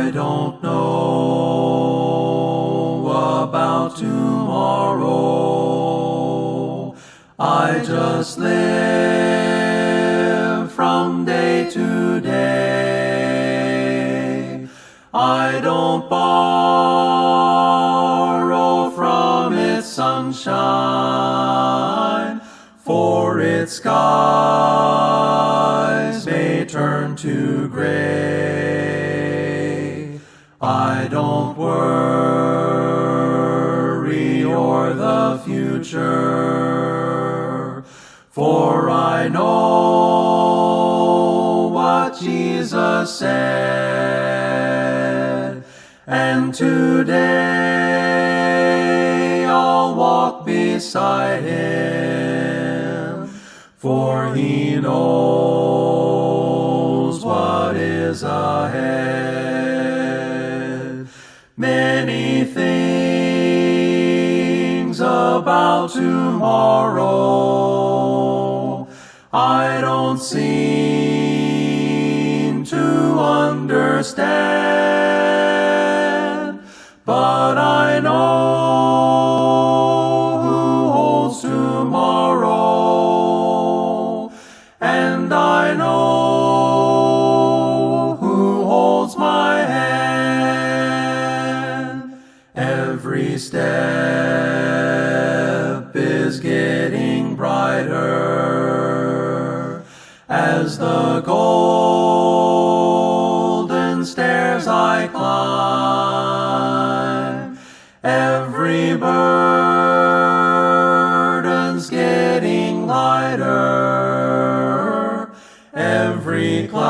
I don't know about tomorrow. I just live from day to day. I don't borrow from its sunshine, for its skies may turn to gray. I don't worry o'er the future, for I know what Jesus said, and today I'll walk beside him, for he knows what is ahead. Many things about tomorrow I don't seem to understand, but I know who holds tomorrow, and I know who holds my hand. Every step is getting brighter as the golden stairs I climb. Every burden's getting lighter. Every cloud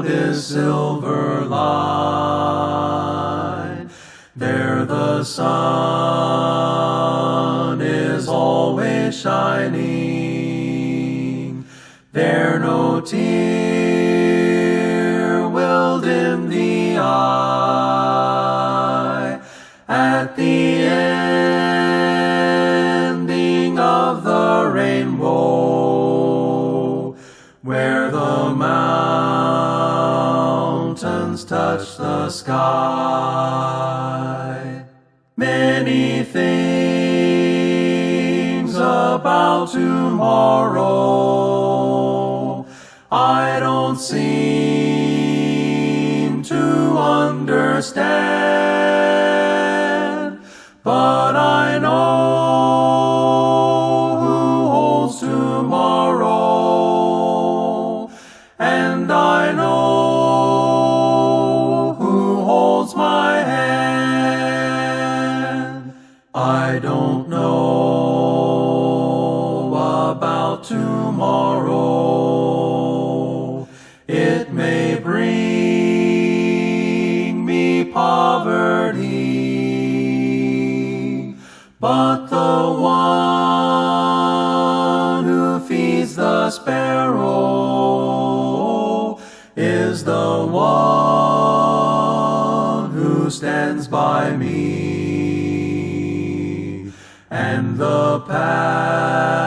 is silver lined. There the sun is always shining. There no tear will dim the eye. At the ending of the rainbow, where the mountains touch the sky. Many things about tomorrow I don't seem to understand, but I know who holds tomorrow, and I know who holds my hand. I don't know about tomorrow. It may bring me poverty, but the one who feeds the sparrow is the one who stands by me. And the path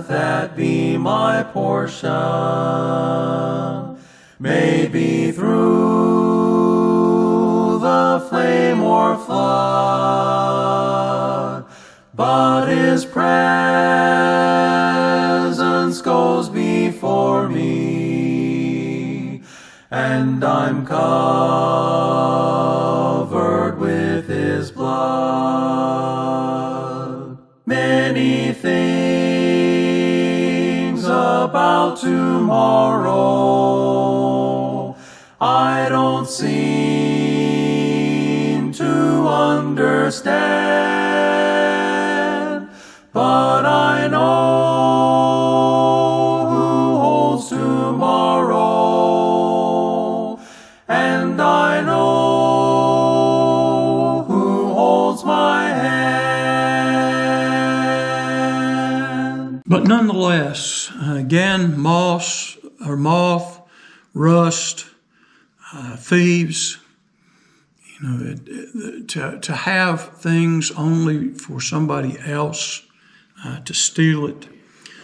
that be my portion may be through the flame or flood, but his presence goes before me, and I'm covered with his blood. Many things about tomorrow I don't seem to understand, but I know who holds tomorrow, and I know who holds my hand. But nonetheless, again, moth, rust, thieves, to have things only for somebody else to steal it.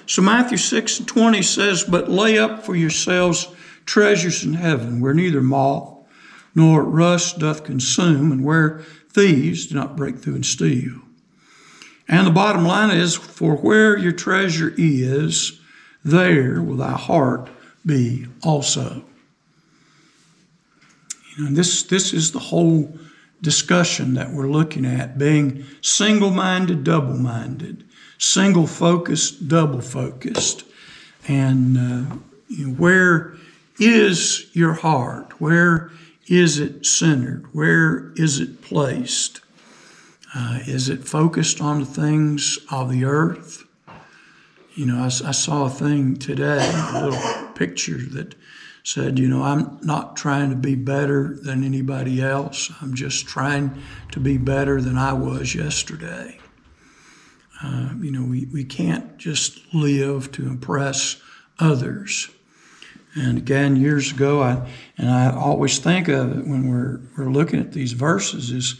So Matthew 6:20 says, "But lay up for yourselves treasures in heaven, where neither moth nor rust doth consume, and where thieves do not break through and steal. And the bottom line is, for where your treasure is, there will thy heart be also. And this is the whole discussion that we're looking at, being single-minded, double-minded, single-focused, double-focused. And where is your heart? Where is it centered? Where is it placed? Is it focused on the things of the earth? I saw a thing today, a little picture that said, I'm not trying to be better than anybody else. I'm just trying to be better than I was yesterday. We can't just live to impress others. And again, years ago, I always think of it when we're looking at these verses is,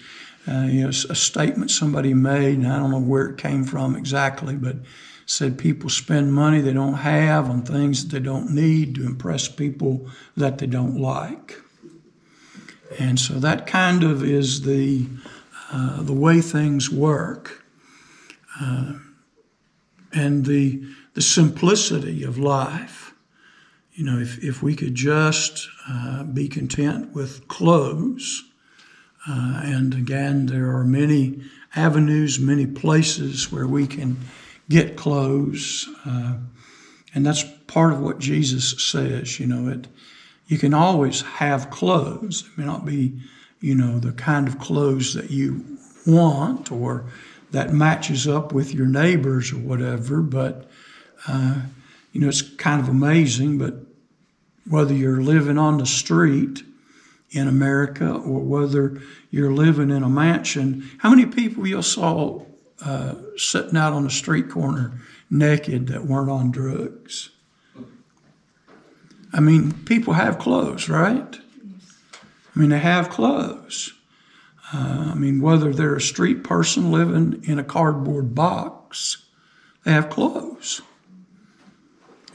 a statement somebody made, and I don't know where it came from exactly, but said people spend money they don't have on things that they don't need to impress people that they don't like. And so that kind of is the way things work. And the simplicity of life. If we could just be content with clothes, and again, there are many avenues, many places where we can get clothes, and that's part of what Jesus says. You can always have clothes. It may not be, the kind of clothes that you want or that matches up with your neighbors or whatever, but it's kind of amazing. But whether you're living on the street in America or whether you're living in a mansion, how many people you saw sitting out on the street corner naked that weren't on drugs? People have clothes, right? They have clothes. Whether they're a street person living in a cardboard box, they have clothes.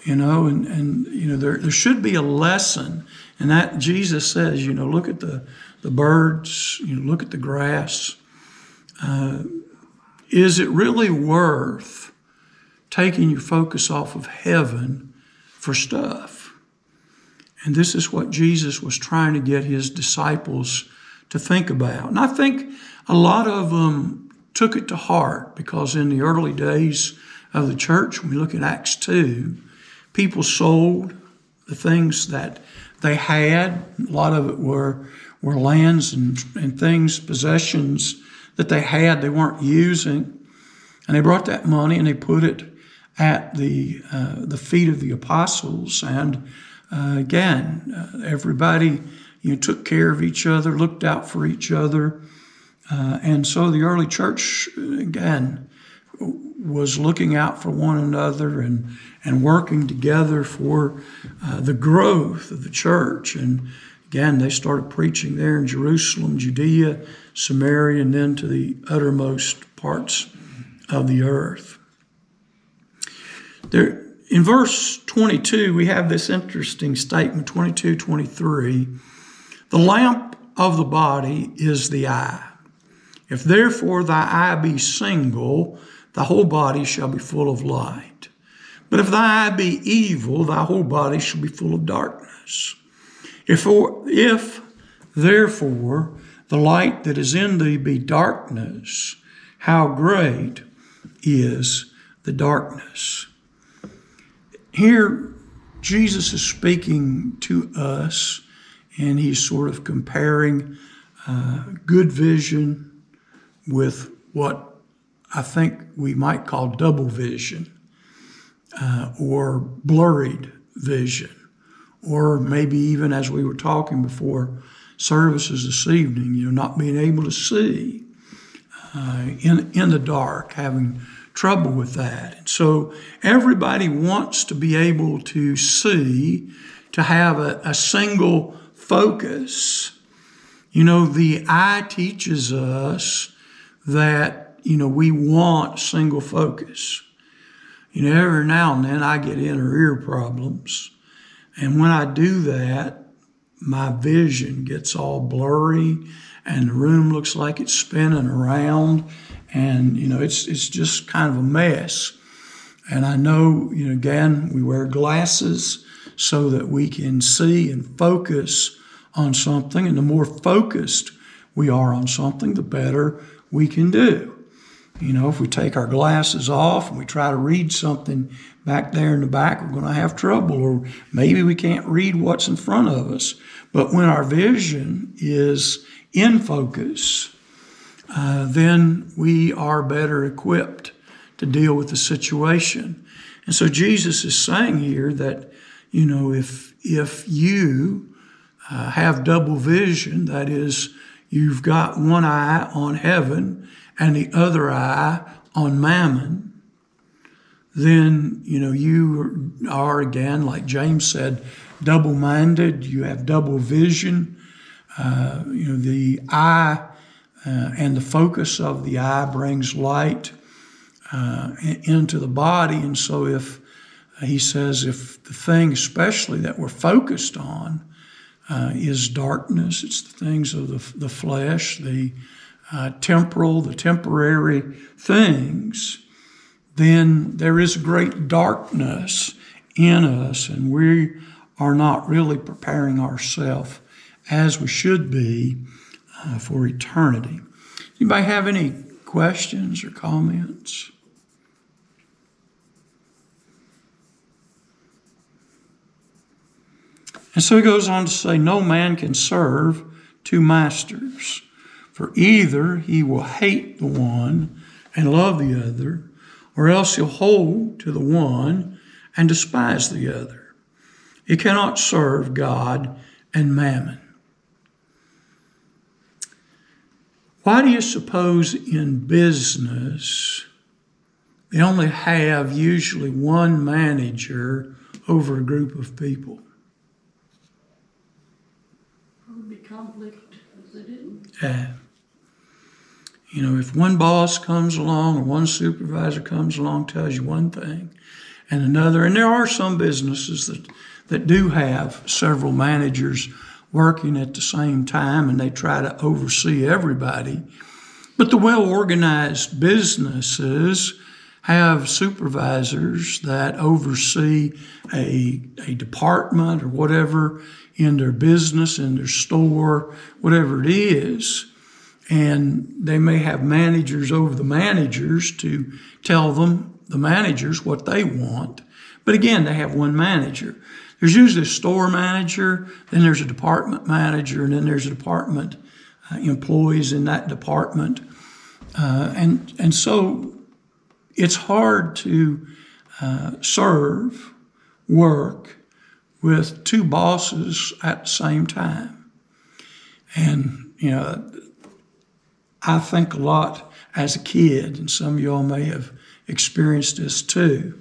There should be a lesson, and that Jesus says, look at the birds, look at the grass. Is it really worth taking your focus off of heaven for stuff? And this is what Jesus was trying to get his disciples to think about. And I think a lot of them took it to heart, because in the early days of the church, when we look at Acts 2, people sold the things that they had. A lot of it were lands and things, possessions that they had they weren't using. And they brought that money and they put it at the feet of the apostles. And everybody took care of each other, looked out for each other. And so the early church, again, was looking out for one another and working together for the growth of the church. And again, they started preaching there in Jerusalem, Judea, Samaria, and then to the uttermost parts of the earth. There, in verse 22, we have this interesting statement, 22, 23. The lamp of the body is the eye. If therefore thy eye be single, thy whole body shall be full of light. But if thy eye be evil, thy whole body shall be full of darkness. If therefore the light that is in thee be darkness, how great is the darkness? Here, Jesus is speaking to us, and he's sort of comparing good vision with what I think we might call double vision, or blurred vision, or maybe even, as we were talking before services this evening, not being able to see in the dark, having trouble with that. And so everybody wants to be able to see, to have a single focus. The eye teaches us that, we want single focus. Every now and then I get inner ear problems. And when I do that, my vision gets all blurry and the room looks like it's spinning around, and it's just kind of a mess. And I know, again, we wear glasses so that we can see and focus on something, and the more focused we are on something, the better we can do. If we take our glasses off and we try to read something back there in the back, we're going to have trouble, or maybe we can't read what's in front of us. But when our vision is in focus, then we are better equipped to deal with the situation. And so Jesus is saying here that, if you have double vision, that is, you've got one eye on heaven and the other eye on mammon, then, you are, again, like James said, double-minded. You have double vision. The eye and the focus of the eye brings light into the body. And so if the thing especially that we're focused on is darkness, it's the things of the flesh, the temporal, the temporary things, then there is a great darkness in us, and we are not really preparing ourselves as we should be for eternity. Anybody have any questions or comments? And so he goes on to say, no man can serve two masters, for either he will hate the one and love the other, or else he'll hold to the one and despise the other. You cannot serve God and mammon. Why do you suppose in business they only have usually one manager over a group of people? Probably conflict if they didn't. Yeah. If one boss comes along or one supervisor comes along, tells you one thing and another, and there are some businesses that do have several managers working at the same time, and they try to oversee everybody. But the well-organized businesses have supervisors that oversee a department or whatever in their business, in their store, whatever it is. And they may have managers over the managers to tell them, the managers, what they want. But again, they have one manager. There's usually a store manager, then there's a department manager, and then there's a department employees in that department. And so it's hard to work with two bosses at the same time. And, I think a lot as a kid, and some of y'all may have experienced this too.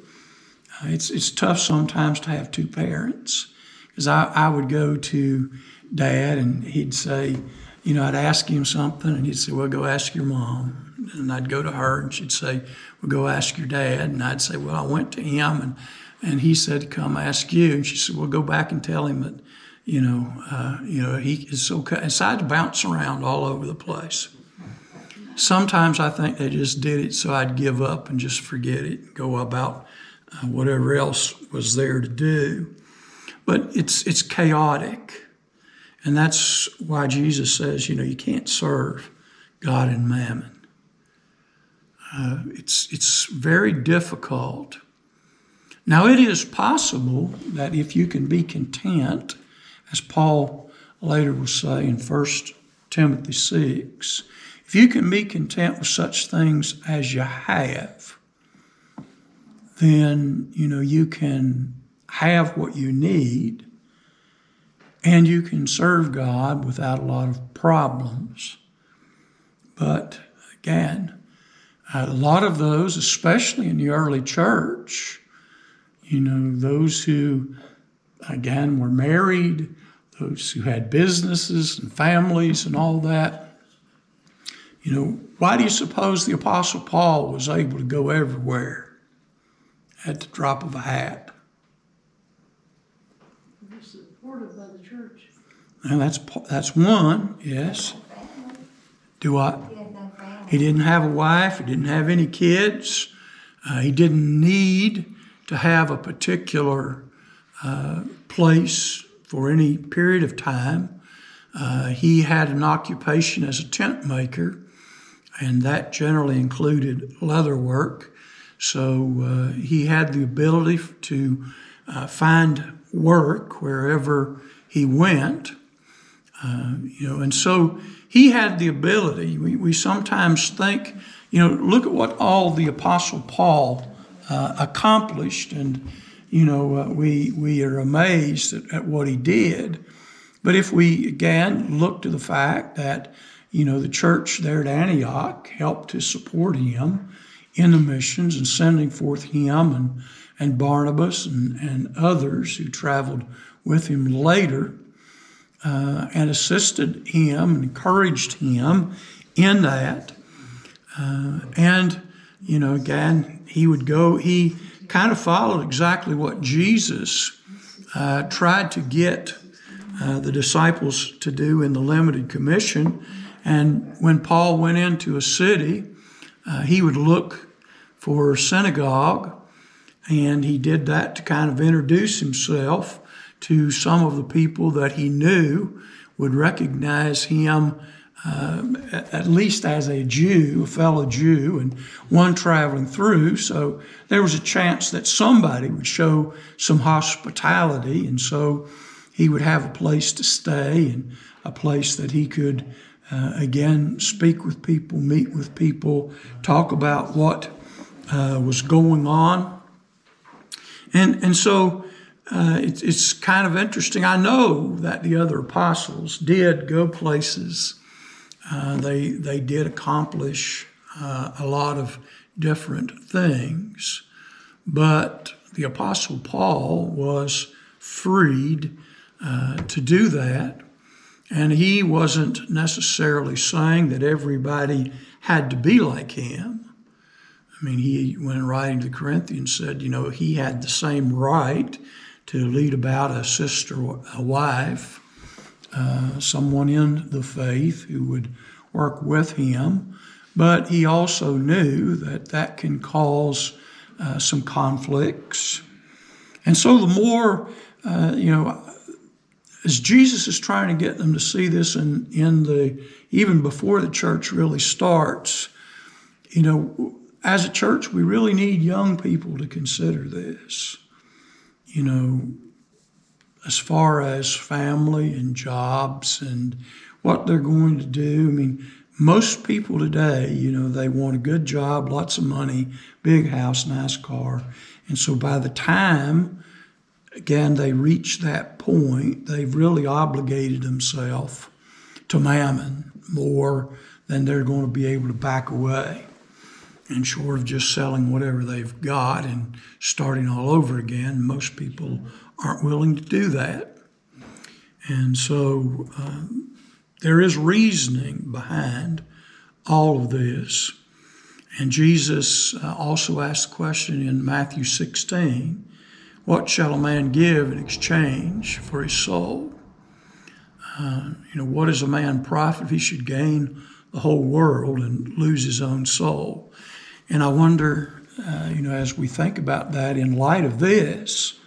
It's tough sometimes to have two parents, because I would go to Dad and he'd say, I'd ask him something and he'd say, well, go ask your mom. And I'd go to her and she'd say, well, go ask your dad. And I'd say, well, I went to him and he said, come ask you. And she said, well, go back and tell him that, he is okay. And so I'd bounce around all over the place. Sometimes I think they just did it so I'd give up and just forget it and go about whatever else was there to do. But it's chaotic. And that's why Jesus says, you can't serve God and mammon. It's very difficult. Now, it is possible that if you can be content, as Paul later will say in 1 Timothy 6, if you can be content with such things as you have, then, you can have what you need and you can serve God without a lot of problems. But again, a lot of those, especially in the early church, those who, again, were married, those who had businesses and families and all that, why do you suppose the Apostle Paul was able to go everywhere at the drop of a hat? supported by the church. And that's one, yes. Do what? He had no family. He didn't have a wife. He didn't have any kids. He didn't need to have a particular place for any period of time. He had an occupation as a tent maker, and that generally included leather work. So he had the ability to find work wherever he went. And so he had the ability. We sometimes think, look at what all the Apostle Paul accomplished, and we are amazed at what he did. But if we again look to the fact that the church there at Antioch helped to support him in the missions and sending forth him and Barnabas and others who traveled with him later, and assisted him and encouraged him in that. Again, he kind of followed exactly what Jesus tried to get the disciples to do in the limited commission. And when Paul went into a city, he would look for a synagogue, and he did that to kind of introduce himself to some of the people that he knew would recognize him at least as a Jew, a fellow Jew, and one traveling through. So there was a chance that somebody would show some hospitality, and so he would have a place to stay and a place that he could, again, speak with people, meet with people, talk about what was going on. And so it's kind of interesting. I know that the other apostles did go places. They did accomplish a lot of different things, but the Apostle Paul was freed to do that, and he wasn't necessarily saying that everybody had to be like him. I mean, he, when writing to the Corinthians, said, he had the same right to lead about a sister, a wife, someone in the faith who would work with him. But he also knew that can cause some conflicts. And so the more, as Jesus is trying to get them to see this even before the church really starts, as a church, we really need young people to consider this. As far as family and jobs and what they're going to do. I mean, most people today, they want a good job, lots of money, big house, nice car. And so by the time, again, they reach that point, they've really obligated themselves to mammon more than they're going to be able to back away. And short of just selling whatever they've got and starting all over again, most people aren't willing to do that. And so there is reasoning behind all of this. And Jesus also asked the question in Matthew 16, what shall a man give in exchange for his soul? What does a man profit if he should gain the whole world and lose his own soul? And I wonder, as we think about that in light of this,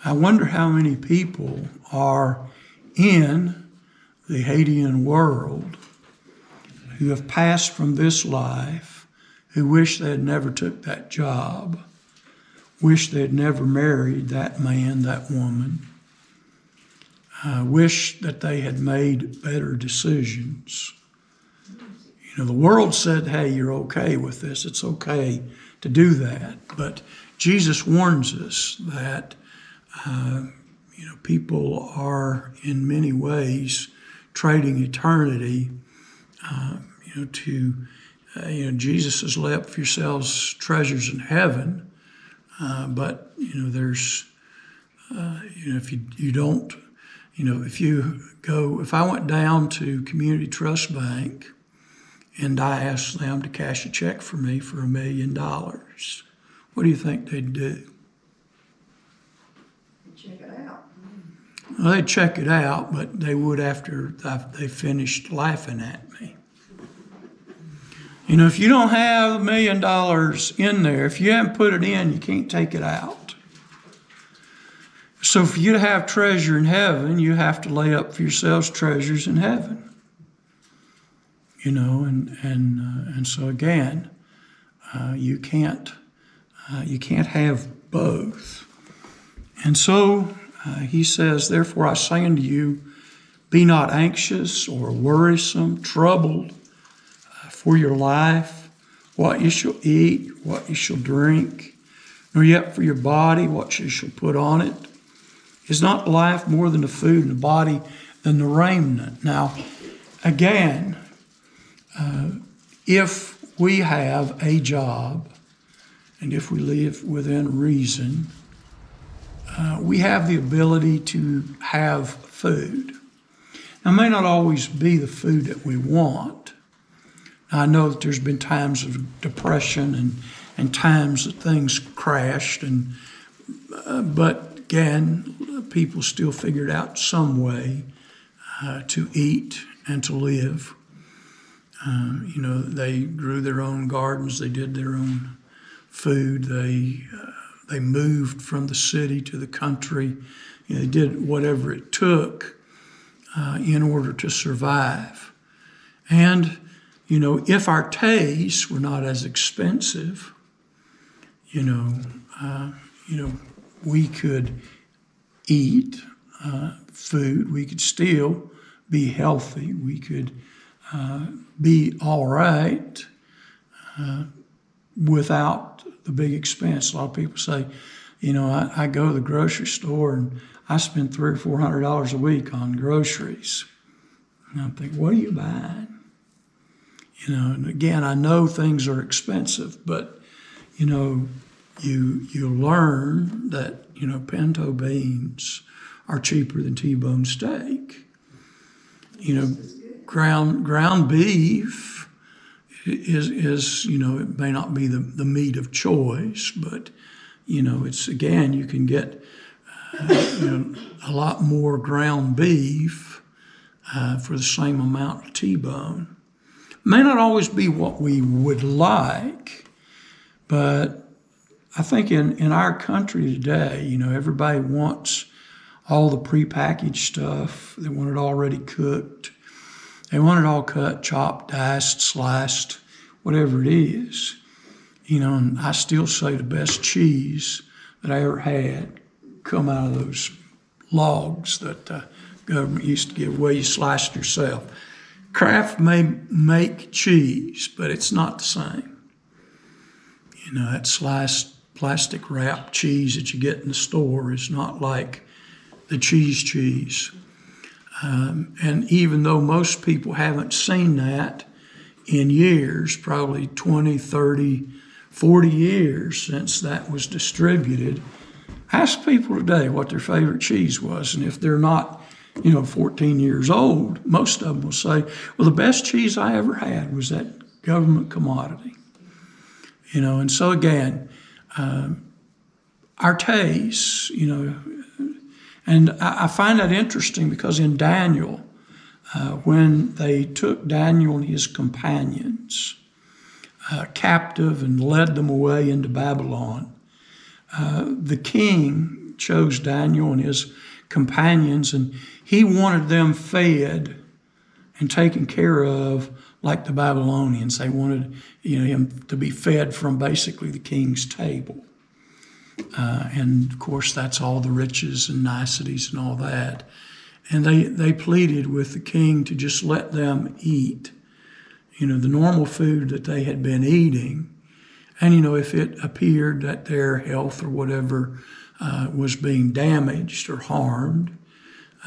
I wonder how many people are in the Haitian world who have passed from this life, who wish they had never took that job, wish they had never married that man, that woman, wish that they had made better decisions. The world said, hey, you're okay with this. It's okay to do that. But Jesus warns us that, people are in many ways trading eternity, Jesus has laid up for yourselves treasures in heaven. But, there's, if I went down to Community Trust Bank and I asked them to cash a check for me for $1 million, what do you think they'd do? Check it out. Well, they'd check it out, but they would after they finished laughing at me. You know, if you don't have $1 million in there, if you haven't put it in, you can't take it out. So for you to have treasure in heaven, you have to lay up for yourselves treasures in heaven. You know, and so again, you can't have both. And so he says, therefore I say unto you, be not anxious or worrisome, troubled for your life, what you shall eat, what you shall drink, nor yet for your body, what you shall put on it. Is not life more than the food, and the body than the raiment? Now, again, if we have a job, and if we live within reason, we have the ability to have food. Now, it may not always be the food that we want. Now, I know that there's been times of depression and times that things crashed, but again, people still figured out some way to eat and to live. You know, they grew their own gardens, they did their own food, they moved from the city to the country. You know, they did whatever it took in order to survive. And, you know, if our tastes were not as expensive, you know, we could eat food, we could still be healthy, we could be all right without the big expense. A lot of people say, you know, I go to the grocery store and I spend $300 or $400 a week on groceries. And I think, what are you buying? You know, and again, I know things are expensive, but, you know, you learn that, you know, pinto beans are cheaper than T-bone steak. You know, ground beef is you know, it may not be the meat of choice, but, you know, it's, again, you can get you know, a lot more ground beef for the same amount of T-bone. May not always be what we would like, but I think in our country today, you know, everybody wants all the prepackaged stuff. They want it already cooked. They want it all cut, chopped, diced, sliced, whatever it is. You know, and I still say the best cheese that I ever had come out of those logs that the government used to give away. You sliced yourself. Kraft may make cheese, but it's not the same. You know, that sliced plastic wrapped cheese that you get in the store is not like the cheese. And even though most people haven't seen that in years, probably 20, 30, 40 years since that was distributed, ask people today what their favorite cheese was. And if they're not, you know, 14 years old, most of them will say, well, the best cheese I ever had was that government commodity. You know, and so again, our tastes, you know, and I find that interesting because in Daniel, when they took Daniel and his companions captive and led them away into Babylon, the king chose Daniel and his companions, and he wanted them fed and taken care of like the Babylonians. They wanted, you know, him to be fed from basically the king's table. And of course, that's all the riches and niceties and all that. And they pleaded with the king to just let them eat, you know, the normal food that they had been eating. And, you know, if it appeared that their health or whatever was being damaged or harmed,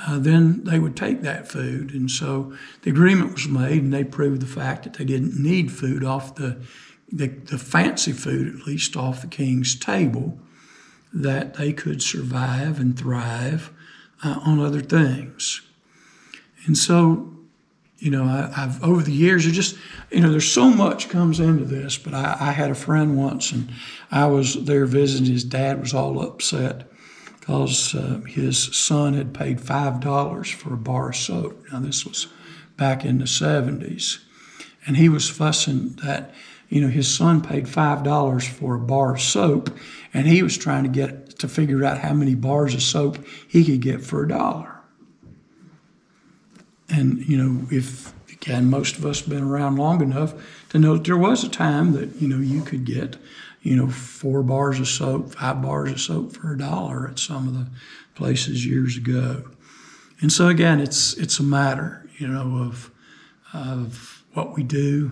then they would take that food. And so the agreement was made, and they proved the fact that they didn't need food off the fancy food, at least off the king's table, that they could survive and thrive on other things. And so, you know, I've over the years, it just, you know, there's so much comes into this, but I had a friend once, and I was there visiting. His dad was all upset because his son had paid $5 for a bar of soap. Now, this was back in the 70s. And he was fussing that, his son paid $5 for a bar of soap, and he was trying to figure out how many bars of soap he could get for $1. And, again, most of us have been around long enough to know that there was a time that, you could get, 4 bars of soap, 5 bars of soap for $1 at some of the places years ago. And so, again, it's a matter, of what we do.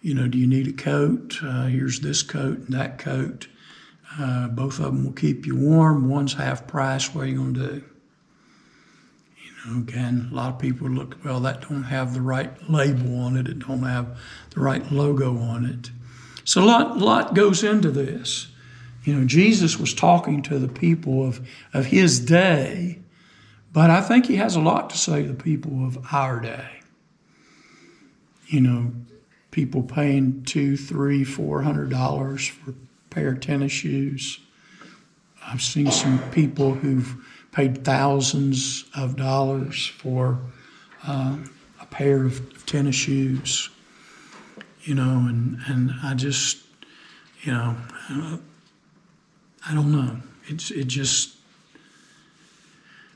Do you need a coat? Here's this coat and that coat. Both of them will keep you warm. One's half price. What are you going to do? Again, a lot of people look, well, that don't have the right label on it. It don't have the right logo on it. So a lot goes into this. Jesus was talking to the people of his day, but I think he has a lot to say to the people of our day. People paying $200, $300, $400 for a pair of tennis shoes. I've seen some people who've paid thousands of dollars for a pair of tennis shoes. And I just, I don't know.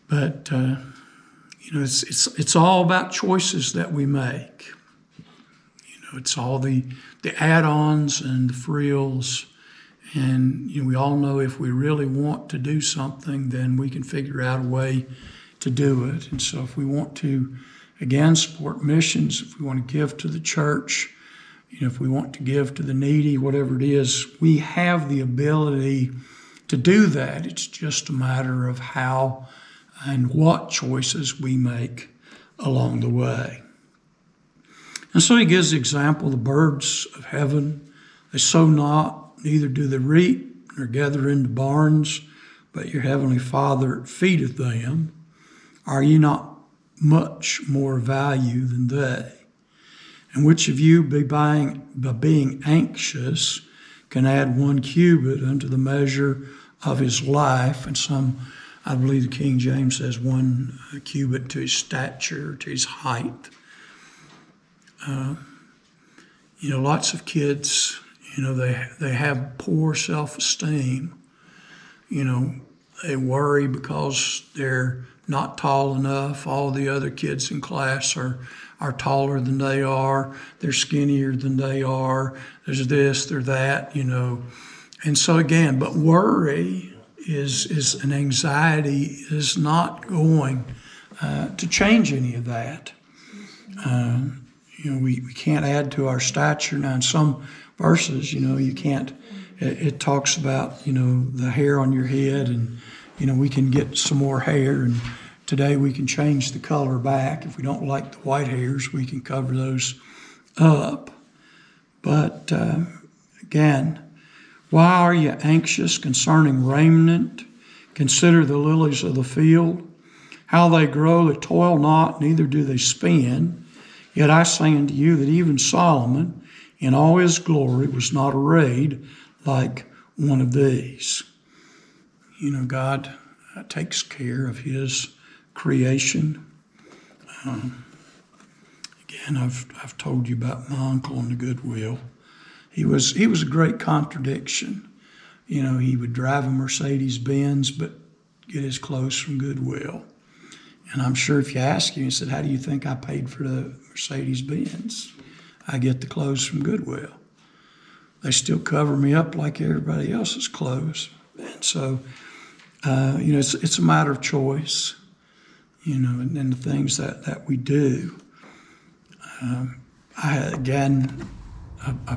But it's all about choices that we make. It's all the add-ons and the frills. And we all know if we really want to do something, then we can figure out a way to do it. And so if we want to, again, support missions, if we want to give to the church, if we want to give to the needy, whatever it is, we have the ability to do that. It's just a matter of how and what choices we make along the way. And so he gives the example, the birds of heaven, they sow not, neither do they reap, nor gather into barns, but your heavenly Father feedeth them. Are ye not much more value than they? And which of you, by being anxious, can add 1 cubit unto the measure of his life? And some, I believe the King James says 1 cubit to his stature, to his height. Lots of kids, they have poor self-esteem. They worry because they're not tall enough. All the other kids in class are taller than they are. They're skinnier than they are. There's this, there's that, And so again, but worry is an anxiety is not going to change any of that. We can't add to our stature. Now, in some verses, you can't, it talks about, the hair on your head, and, we can get some more hair, and today we can change the color back. If we don't like the white hairs, we can cover those up. But, again, why are you anxious concerning raiment? Consider the lilies of the field, how they grow, they toil not, neither do they spin. Yet I say unto you that even Solomon in all his glory was not arrayed like one of these. God takes care of his creation. Again, I've told you about my uncle in the Goodwill. He was a great contradiction. He would drive a Mercedes-Benz but get his clothes from Goodwill. And I'm sure if you ask him, he said, how do you think I paid for the Mercedes-Benz? I get the clothes from Goodwill. They still cover me up like everybody else's clothes. And so, it's a matter of choice, and the things that we do. A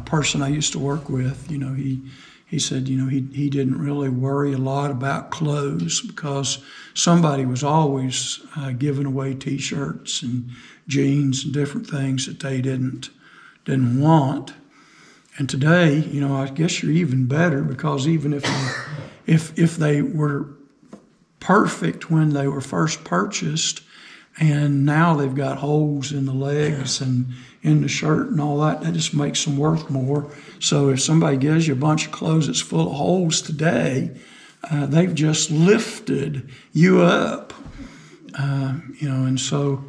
person I used to work with, he said, he didn't really worry a lot about clothes because somebody was always giving away T-shirts and jeans and different things that they didn't want. And today, I guess you're even better, because even if they were perfect when they were first purchased, and now they've got holes in the legs and in the shirt and all that just makes them worth more. So if somebody gives you a bunch of clothes that's full of holes today, they've just lifted you up. And so,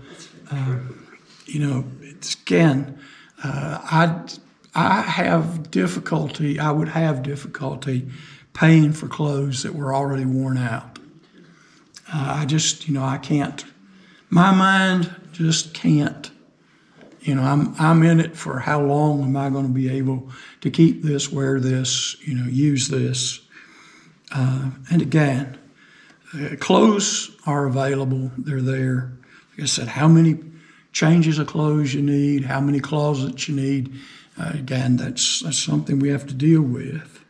it's again, I would have difficulty paying for clothes that were already worn out. I can't. My mind just can't. I'm in it for how long am I going to be able to keep this, wear this, use this. And again, clothes are available. They're there. Like I said, how many changes of clothes you need, how many closets you need. Again, that's something we have to deal with.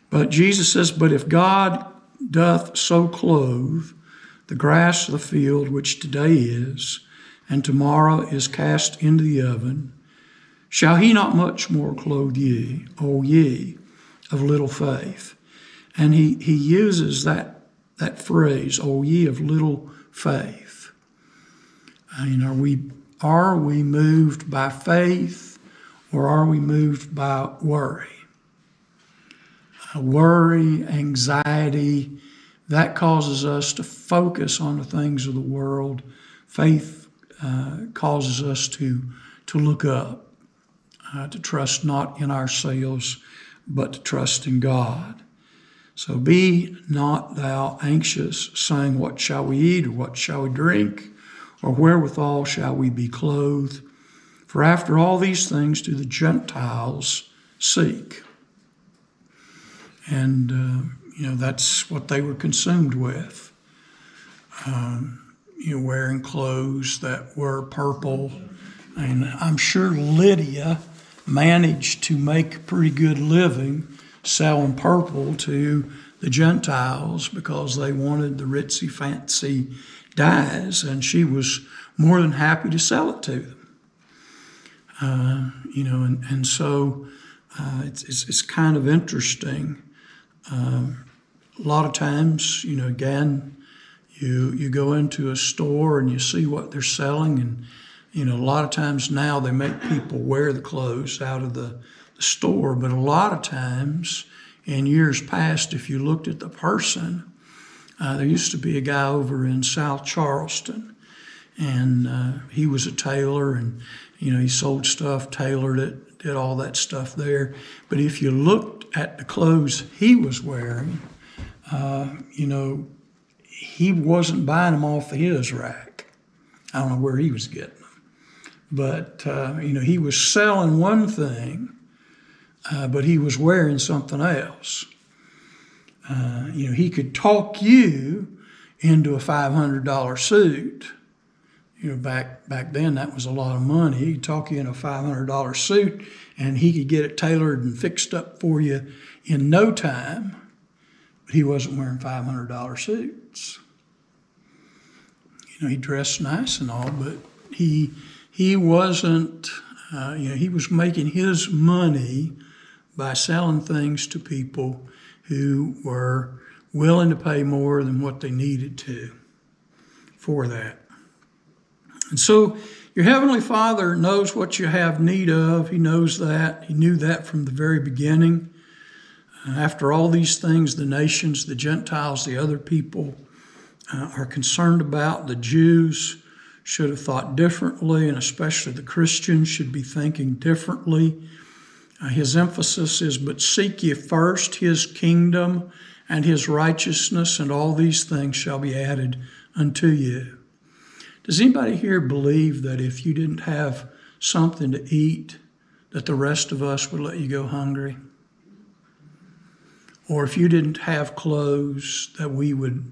But Jesus says, but if God doth so clothe the grass of the field, which today is, and tomorrow is cast into the oven, shall he not much more clothe ye, O ye of little faith? And he uses that phrase, O ye of little faith. Are we moved by faith, or are we moved by worry? Worry, anxiety, that causes us to focus on the things of the world. Faith causes us to look up, to trust not in ourselves, but to trust in God. So be not thou anxious, saying, what shall we eat, or what shall we drink, or wherewithal shall we be clothed? For after all these things do the Gentiles seek. And, that's what they were consumed with. Wearing clothes that were purple. And I'm sure Lydia managed to make a pretty good living selling purple to the Gentiles because they wanted the ritzy, fancy dyes, and she was more than happy to sell it to them. So it's kind of interesting. A lot of times, again, you go into a store and you see what they're selling, and a lot of times now they make people wear the clothes out of the store, but a lot of times in years past, if you looked at the person, there used to be a guy over in South Charleston, and he was a tailor, and he sold stuff, tailored it, did all that stuff there. But if you looked at the clothes he was wearing, he wasn't buying them off of his rack. I don't know where he was getting them, but he was selling one thing, but he was wearing something else. He could talk you into a $500 suit. Back then that was a lot of money. He could talk you into a $500 suit, and he could get it tailored and fixed up for you in no time. But he wasn't wearing $500 suits. He dressed nice and all, but he wasn't. He was making his money by selling things to people who were willing to pay more than what they needed to for that. And so your Heavenly Father knows what you have need of. He knows that. He knew that from the very beginning. After all these things, the nations, the Gentiles, the other people are concerned about. The Jews should have thought differently, and especially the Christians should be thinking differently. His emphasis is, but seek ye first his kingdom and his righteousness, and all these things shall be added unto you. Does anybody here believe that if you didn't have something to eat, that the rest of us would let you go hungry? Or if you didn't have clothes, that we would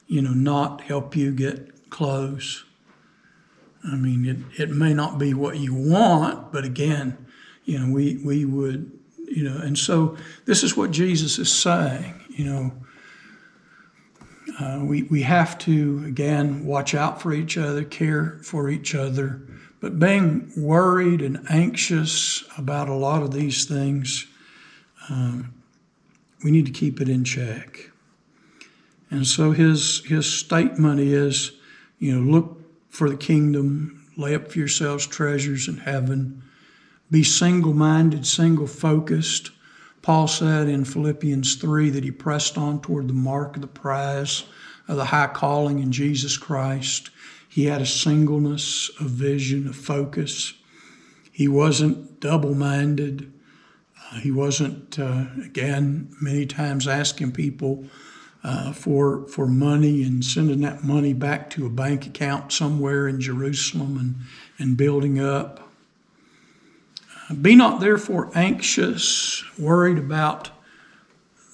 not help you get clothes? I mean, it may not be what you want, but again, we would, and so this is what Jesus is saying, we have to, again, watch out for each other, care for each other, but being worried and anxious about a lot of these things, we need to keep it in check. And so his statement is, look for the kingdom, lay up for yourselves treasures in heaven, be single-minded, single-focused, Paul said in Philippians 3 that he pressed on toward the mark of the prize of the high calling in Jesus Christ. He had a singleness of vision, of focus. He wasn't double-minded. He wasn't, again, many times asking people for money and sending that money back to a bank account somewhere in Jerusalem and building up. Be not therefore anxious, worried about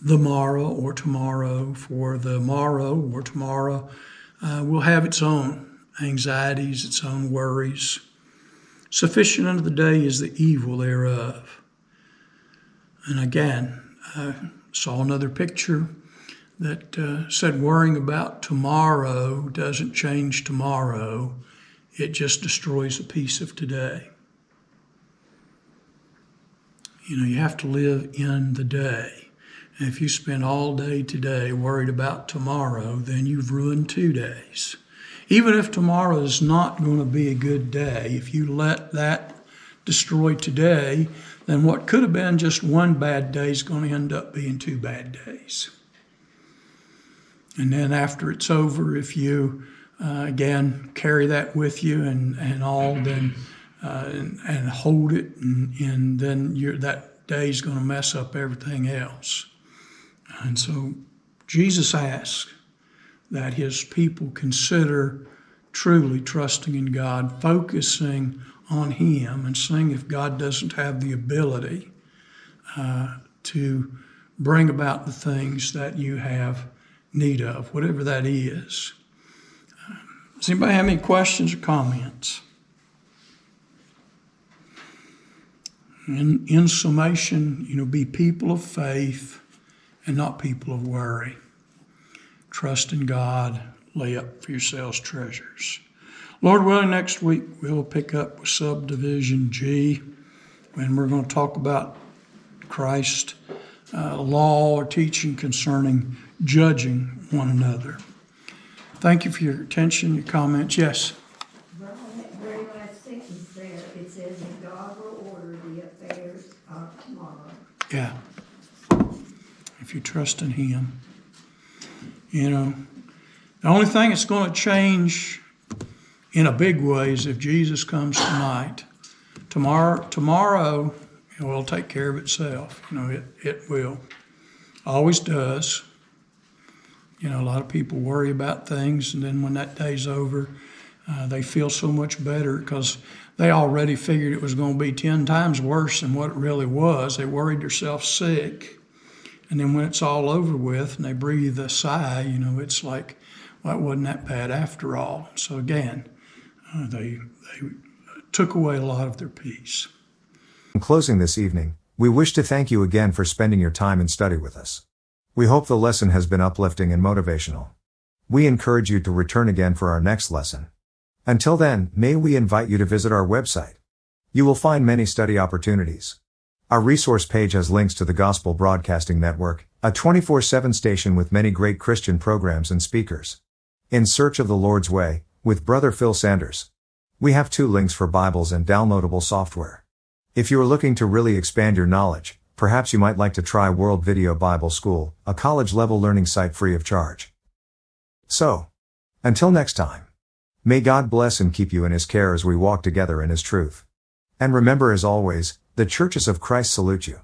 the morrow or tomorrow, for the morrow or tomorrow will have its own anxieties, its own worries. Sufficient unto the day is the evil thereof. And again, I saw another picture that said worrying about tomorrow doesn't change tomorrow. It just destroys a piece of today. You have to live in the day. And if you spend all day today worried about tomorrow, then you've ruined 2 days. Even if tomorrow is not going to be a good day, if you let that destroy today, then what could have been just 1 bad day is going to end up being 2 bad days. And then after it's over, if you, again, carry that with you and all, then and hold it, and then that day is going to mess up everything else. And so Jesus asks that his people consider truly trusting in God, focusing on him, and seeing if God doesn't have the ability to bring about the things that you have need of, whatever that is. Does anybody have any questions or comments? In summation, be people of faith and not people of worry. Trust in God, lay up for yourselves treasures. Lord willing, next week we'll pick up with subdivision G, and we're going to talk about Christ's law or teaching concerning judging one another. Thank you for your attention, your comments. Yes? Well, in that very last sentence there, it says that God will order the affairs of tomorrow. Yeah. If you trust in him. The only thing that's going to change in a big way is if Jesus comes tonight. Tomorrow it will take care of itself. It will. Always does. A lot of people worry about things, and then when that day's over, they feel so much better because they already figured it was going to be 10 times worse than what it really was. They worried themselves sick. And then when it's all over with and they breathe a sigh, it's like, well, it wasn't that bad after all. So again, they took away a lot of their peace. In closing this evening, we wish to thank you again for spending your time and study with us. We hope the lesson has been uplifting and motivational. We encourage you to return again for our next lesson. Until then, may we invite you to visit our website. You will find many study opportunities. Our resource page has links to the Gospel Broadcasting Network, a 24/7 station with many great Christian programs and speakers. In Search of the Lord's Way, with Brother Phil Sanders. We have 2 links for Bibles and downloadable software. If you are looking to really expand your knowledge, perhaps you might like to try World Video Bible School, a college-level learning site free of charge. So, until next time, may God bless and keep you in his care as we walk together in his truth. And remember, as always, the churches of Christ salute you.